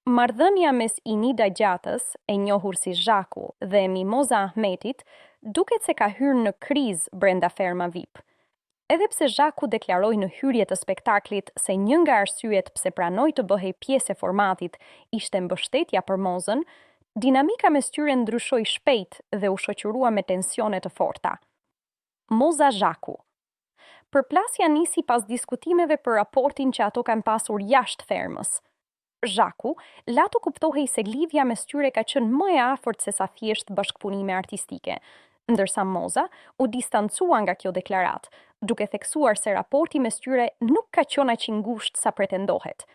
Marrëdhënia mes Inida Gjatës, e njohur si Zhaku, dhe Mimoza Ahmetit duket se ka hyrë në krizë brenda Ferma VIP. Edhe pse Zhaku deklaroi në hyrje të spektaklit se një nga arsyet pse pranoi të bëhej pjesë e formatit ishte mbështetja për Mozën, dinamika mes tyre ndryshoi shpejt dhe u shoqërua me tensione të forta. Moza Zhaku. Përplasja nisi pas diskutimeve për raportin që ato kanë pasur jashtë fermës. Zhaku latu kuptohej se lidhja mes tyre ka qenë më e afërt se sa thjesht bashkëpunime artistike, ndërsa Moza u distancua nga kjo deklarat, duke theksuar se raporti mes tyre nuk ka qenë aq i ngushtë sa pretendohet.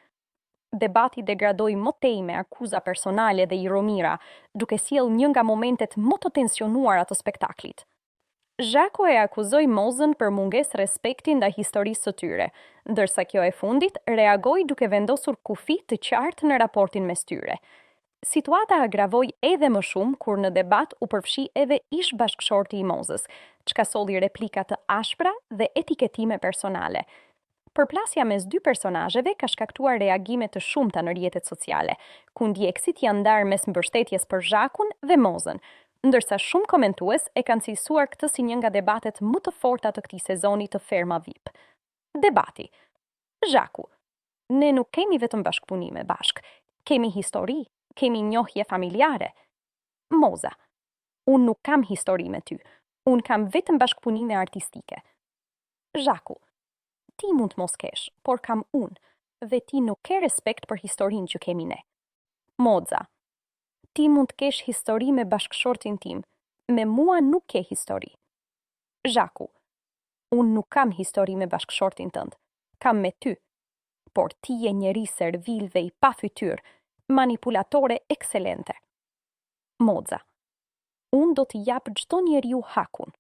Debati degradoi më tej me akuza personale dhe iromira, duke sjellë një nga momentet më të tensionuara të spektaklit. Zhaku e akuzoi Mozën për mungesë respekti ndaj historisë së tyre, ndërsa kjo e fundit reagoi duke vendosur kufi të qartë në raportin mes tyre. Situata agravoi edhe më shumë kur në debat u përfshi edhe ish bashkëshorti i Mozës, çka solli replika të ashpra dhe etiketime personale. Përplasja mes dy personazheve ka shkaktuar reagime të shumta në rrjetet sociale, ku ndjekësit janë ndarë mes mbështetjes për Zhakun dhe Mozën, ndërsa shumë komentues e kanë cilësuar këtë si një nga debatet më të forta të këtij sezoni të Ferma VIP. Debati. Zhaku. Ne nuk kemi vetëm bashkëpunime bashk, kemi histori, kemi njohje familjare. Moza. Unë nuk kam histori me ty, unë kam vetëm bashkëpunime artistike. Zhaku. Ti mund të mos kesh, por kam unë, dhe ti nuk ke respekt për historinë që kemi ne. Moza. Ti mund të kesh histori me bashkëshortin tim, me mua nuk ke histori. Zhaku. Unë nuk kam histori me bashkëshortin tënd, kam me ty. Por ti je njeri servil dhe i pa fytyr, manipulatore ekselente. Moza. Unë do t'i jap çdo njeriu hakun,